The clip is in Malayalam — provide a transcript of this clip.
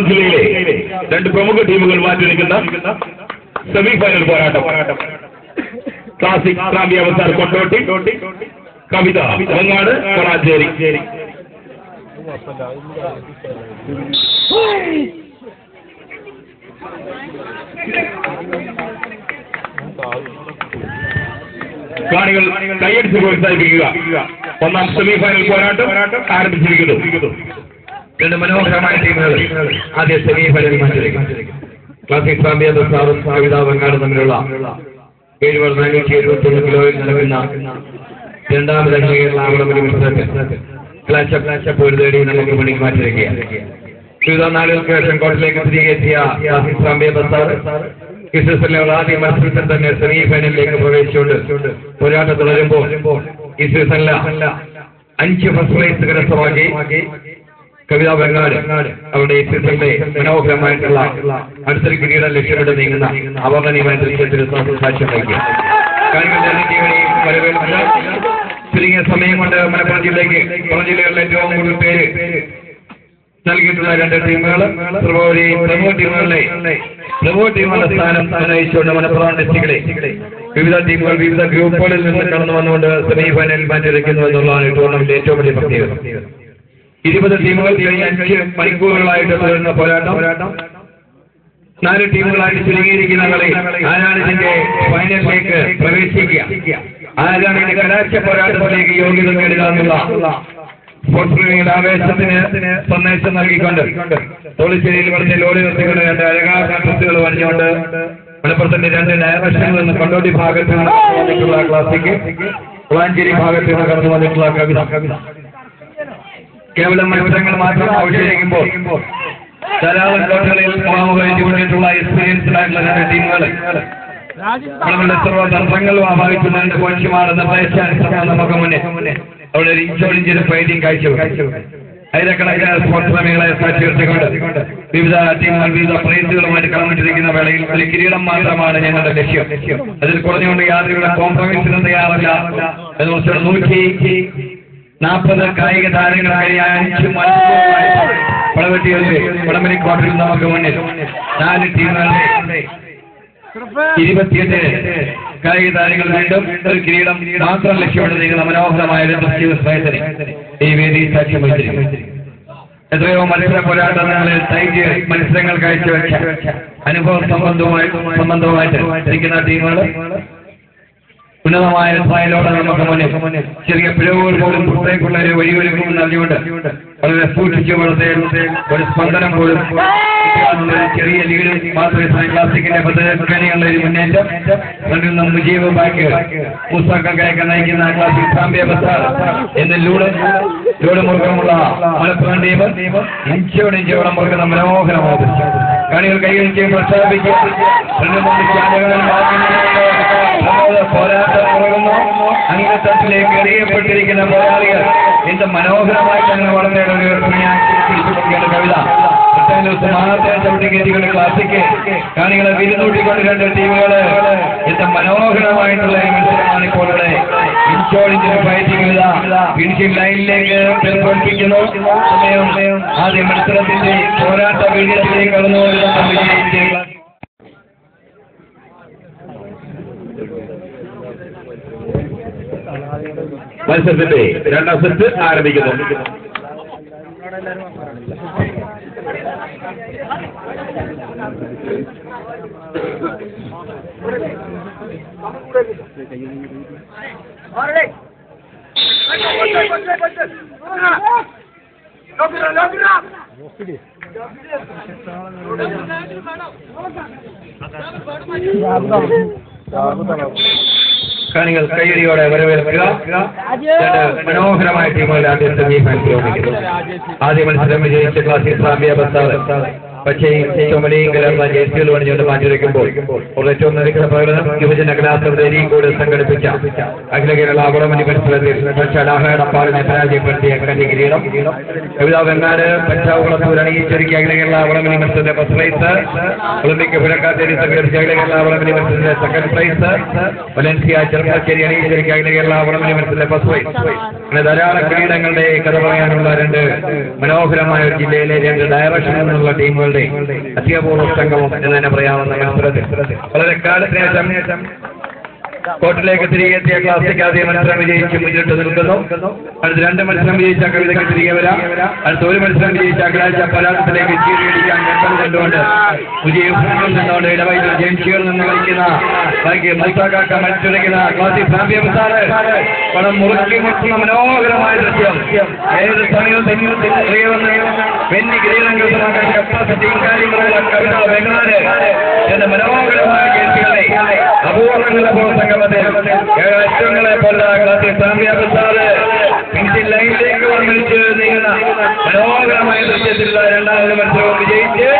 ജില്ലയിലെ രണ്ട് പ്രമുഖ ടീമുകൾ മാറ്റി നിൽക്കുന്ന സെമി ഫൈനൽ പോരാട്ടം. ക്ലാസിക് റാംബി അവസാർ കൊണ്ടോട്ടി, കവിത വെങ്ങാട് കൊളാഞ്ചേരി. കാണികൾ കൈയടിച്ച് പ്രോത്സാഹിപ്പിക്കുക. ഒന്നാം സെമി ഫൈനൽ പോരാട്ടം ആരംഭിച്ചിരിക്കുന്നു. രണ്ട് മനോഹരമായ ടീമുകൾ ആദ്യ സെമി ഫൈനൽ മത്സരിക്കും. ക്ലാസിക് റാംബി അവസാറും കവിത വെങ്ങാട് തമ്മിലുള്ള 7,471 കിലോയിൽ നടക്കുന്ന രണ്ടാമത് കേരള ആവണമൊരു മത്സരത്തിൽ ക്ലാഷപ്പ് ഒരു തേടി നമുക്ക് മുന്നിൽ മാറ്റിരിക്കുകയാണ്. വിവിധ നാളുകൾക്ക് ശേഷം കോർട്ടിലേക്ക് തിരികെ എത്തിയ ക്ലാസിക് റാംബി അവസാർ സീസണിലെ ആദ്യ മത്സരത്തിൽ തന്നെ സെമി ഫൈനലിലേക്ക് പ്രവേശിച്ചുകൊണ്ട് പോരാട്ടം തുടരുമ്പോൾ ഈ സീസണിലെ 5 ഫസ്റ്റ് പ്രൈസ് കരസ്ഥമാക്കി കവിത വെങ്ങാട് അവരുടെ ഈ സീസണിലെ മനോഹരമായിട്ടുള്ള അടുത്തൊരു കിരീടം ലക്ഷ്യമിട്ട് നീങ്ങുന്ന അവർണ്ണനീയമായ ദൃശ്യത്തിൽ സാക്ഷ്യം വഹിക്കുക. ചുരുങ്ങിയ സമയം കൊണ്ട് മലപ്പുറം ജില്ലകളിലെ ഏറ്റവും കൂടുതൽ പേര് നൽകിയിട്ടുള്ള രണ്ട് ടീമുകൾ പ്രമുഖ ടീമുകളുടെ സ്ഥാനം നിർണ്ണയിച്ചുകൊണ്ട് മലപ്പുറം ഡിസ്ട്രിക്റ്റിലെ വിവിധ ടീമുകൾ വിവിധ ഗ്രൂപ്പുകളിൽ നിന്ന് കടന്നു വന്നുകൊണ്ട് സെമി ഫൈനലിൽ മാറ്റിവെക്കുന്നു എന്നുള്ളതാണ് ഈ ടൂർണമെന്റിന്റെ ഏറ്റവും വലിയ പ്രത്യേകത. 20 ടീമുകൾ 5 മണിക്കൂറുകളായിട്ട് തുടരുന്ന പോരാട്ടം. 4 ടീമുകളായിട്ട് ചുരുങ്ങിയിരിക്കുന്ന കളി. ആരാണ് ഇതിന്റെ ഫൈനലിലേക്ക് പ്രവേശിക്കുക, ആരാണ് ഇതിന്റെ കലാശ പോരാട്ടത്തിലേക്ക് യോഗ്യത നേടുക എന്നുള്ള സ്പോർട്സ് പ്രേമികളുടെ ആവേശത്തിന് സന്ദേശം നൽകിക്കൊണ്ട് തോളിശ്ശേരിയിൽ പറഞ്ഞ ലോറി നിർത്തിക്കൊണ്ട് 2 അഴകാർന്ന ഡ്രസ്സുകൾ വരഞ്ഞുകൊണ്ട് മലപ്പുറത്തിന്റെ 2 ഡയറക്ഷനിൽ നിന്ന് കൊണ്ടോട്ടി ഭാഗത്ത് നിന്ന് വന്നിട്ടുള്ള ക്ലാസിക്, കൊളാഞ്ചേരി ഭാഗത്ത് നിന്ന് കടന്നു വന്നിട്ടുള്ള കവിത. കേവലം മത്സരങ്ങൾ മാത്രം അവശേഷിക്കുമ്പോൾ ധാരാളം കോട്ടുകളിൽ കൊണ്ടിട്ടുള്ള എക്സ്പീരിയൻസ്ഡ് ആയിട്ടുള്ള 2 ടീമുകൾ നമ്മളുടെ സർവ്വ തന്ത്രങ്ങൾ ആവാഹിക്കുന്ന 2 കോച്ചുമാർ നിർദ്ദേശാനുസരണം നമുക്ക് മുന്നേ അവിടെ ഒരു ഇഞ്ചോടിഞ്ചൊരു ഫൈറ്റിംഗ് കാഴ്ചവെക്കും. ആയിരക്കണക്കിന് സ്പോർട്സ് പ്രേമികളെ സാക്ഷി നിർത്തിക്കൊണ്ട് വിവിധ ടീമുകൾ വിവിധ പ്രൈസുകളുമായിട്ട് കളമിട്ടിരിക്കുന്ന വേളയിൽ ഒരു കിരീടം മാത്രമാണ് ഞങ്ങളുടെ ലക്ഷ്യം. അതിൽ കുറഞ്ഞുകൊണ്ട് യാതൊരു കോംപ്രമൈസിനും തയ്യാറല്ല. 140 കായിക താരങ്ങൾ കഴിഞ്ഞ 5 മണിക്കൂറുകളായി പടവെട്ടികളിലെ വടംവലി ക്വാർട്ടറിൽ നമുക്ക് മുന്നിൽ 4 ടീമുകളുടെ 28 കായിക താരങ്ങൾ വീണ്ടും ഒരു കിരീടം മാത്രം ലക്ഷ്യമിട്ട് നീങ്ങുന്ന മനോഹരമായ ഈ വേദി സാക്ഷ്യം വഹിച്ചിരിക്കും. എത്രയോ മത്സര പോരാട്ടങ്ങളിൽ ടൈറ്റ് മത്സരങ്ങൾ കാഴ്ചവെച്ച അനുഭവ സംബന്ധവുമായിട്ട് ഇരിക്കുന്ന ടീമുകൾ ഉന്നതമായ ഫൈനലോടെ നമുക്ക് മുന്നിൽ ചെറിയ പിഴവുകൾ പോലും പുറത്തേക്കുള്ള ഒരു വഴിയൊരുക്കും നൽകിക്കൊണ്ട് വളരെ സൂക്ഷിച്ചു വളർത്തേ ഒരു സ്പന്ദനം പോലും ചെറിയ ലീഡ് മാത്രമേ ക്ലാസിക്കിന്റെ പദ്ധതികളുടെ ഒരു മുന്നേറ്റം അതിൽ നിന്നും വിജയവും ബാക്കി പുസ്തകങ്ങൾക്ക് നയിക്കുന്ന ക്ലാസിക് റാംബി അവസാർ എന്ന ലൂടെ മുറുക്കമുള്ള മലപ്പുറം ടീം ഇഞ്ചോടെ മുറുക്കുന്ന മനോഹരമായ കാണികൾ കൈകളിച്ച് പ്രഖ്യാപിക്കുക. പോരാട്ടം തുടങ്ങുന്നു. അംഗത്തട്ടിലേക്ക് എറിയപ്പെട്ടിരിക്കുന്ന പോരാളികൾ എന്ത് മനോഹരമായി തന്നെ വളരെ പിടിച്ചുകൊടുക്കേണ്ട കവിത ചവിട്ടിക്കേറ്റിക്കൊണ്ട് ക്ലാസിക്ക് കാണികളെ വിരുന്നൂട്ടിക്കൊണ്ട് 2 ടീമുകൾ എന്ത് മനോഹരമായിട്ടുള്ള മത്സരമാണ് ഇപ്പോൾ ഇവിടെ ഇഞ്ചോടിഞ്ച് ഫൈറ്റിംഗ് ഫിനിഷിംഗ് ലൈനിലേക്ക് പ്രവർത്തിക്കുന്നു. സമയം ആദ്യ മത്സരത്തിന്റെ പോരാട്ട വീര്യത്തിലേക്ക് കടന്നുകൊണ്ടുള്ള വിജയിച്ച് മത്സരത്തിന്റെ 2ാം സെറ്റ് ആരംഭിക്കുന്നു. കാണികൾ കൈയടിയോടെ വരവേൽക്കുക. 2 മനോഹരമായ ടീമുകൾ ആദ്യ സെമി ഫൈനൽ പ്രയോഗിക്കുന്നു. ആദ്യ മത്സരം വിജയിച്ച ക്ലാസിക് റാംബി അവസാർ പച്ചയും ചുമലയും കലർന്ന ജേഴ്സികൾ പണിഞ്ഞുകൊണ്ട് മാറ്റിവെക്കുമ്പോൾ ഏറ്റവും മികച്ച പ്രകടനം യുവജന കലാസമിതി അരീക്കോട് സംഘടിപ്പിച്ച അഖില കേരള വടംവലി മത്സരത്തിൽ അലാഹടപ്പാളിനെ പരാജയപ്പെടുത്തിയ കന്നി കിരീടം കവിത വെങ്ങാട് പഞ്ചാബുളത്തൂർ അണിയിച്ചൊരുക്കിയ അഖില കേരള വടംവലി മത്സരത്തിന്റെ ഫസ്റ്റ് പ്രൈസ് ഒളിമ്പിക് പുഴക്കാത്തേരി സംഘടിപ്പിച്ച അഖില കേരള വടംവലി മത്സരത്തിന്റെ സെക്കൻഡ് പ്രൈസ് വലൻസിയ ചെറുപ്പശ്ശേരി അണിയിച്ചൊരുക്കിയ അഖില കേരള വടംവലി മത്സരത്തിന്റെ ഫസ്റ്റ് പ്രൈസ് അങ്ങനെ ധാരാളം കിരീടങ്ങളുടെ കഥ പറയാനുള്ള രണ്ട് മനോഹരമായ ഒരു ജില്ലയിലെ രണ്ട് ഡയറക്ഷനിൽ നിന്നുള്ള ടീമുകളുടെ അത്യപൂർവ സംഗമം എന്ന് തന്നെ പറയാവുന്ന മത്സരത്തിൽ വളരെ കാലത്തിന് ശേഷം കോർട്ടിലേക്ക് തിരികെ എത്തിയ ക്ലാസിക് ആദ്യ മത്സരം വിജയിച്ച് മുന്നിട്ട് നിൽക്കുന്നു. അടുത്ത രണ്ട് മത്സരം വിജയിച്ച കവിതയ്ക്ക് തിരികെ വരാം. അടുത്ത ഒരു മത്സരം വിജയിച്ച അഖിലാഴ്ച പലാളത്തിലേക്ക് ചീറിയടിക്കാൻ കണ്ടം കൊണ്ടുകൊണ്ട് വിജയഭൂമിയിൽ നിന്നുകൊണ്ട് ഇടവൈദ്യുതി ജംഷിയിൽ നിന്ന് കളിക്കുന്ന മുസ്താഖാക്ക മത്സരിക്കുന്ന ക്ലാസിക് സാമ്പ്യം സാറ് പണം മുറുക്കി മുട്ടുന്ന മനോഹരമായ ദൃശ്യം. ഏത് സമയത്തും വെന്നി കിരീടങ്ങൾ കപ്പാസിറ്റിയും കാര്യങ്ങളുള്ള കവിത വെങ്ങാട് എന്ന മനോഹരമായ ജേഴ്സികളെ അപൂർവങ്ങളെ പോലെ സംഗമത്തിൽ ഏറ്റങ്ങളെ പോലെ ക്ലാസിക് സാമ്പ്യാസാറ് ഫിനിഷിംഗ് ലൈനിലേക്ക് വന്നിച്ച് നീങ്ങുന്ന മനോഹരമായ ദൃശ്യത്തിലുള്ള രണ്ടാമത് മത്സരവും വിജയിച്ച്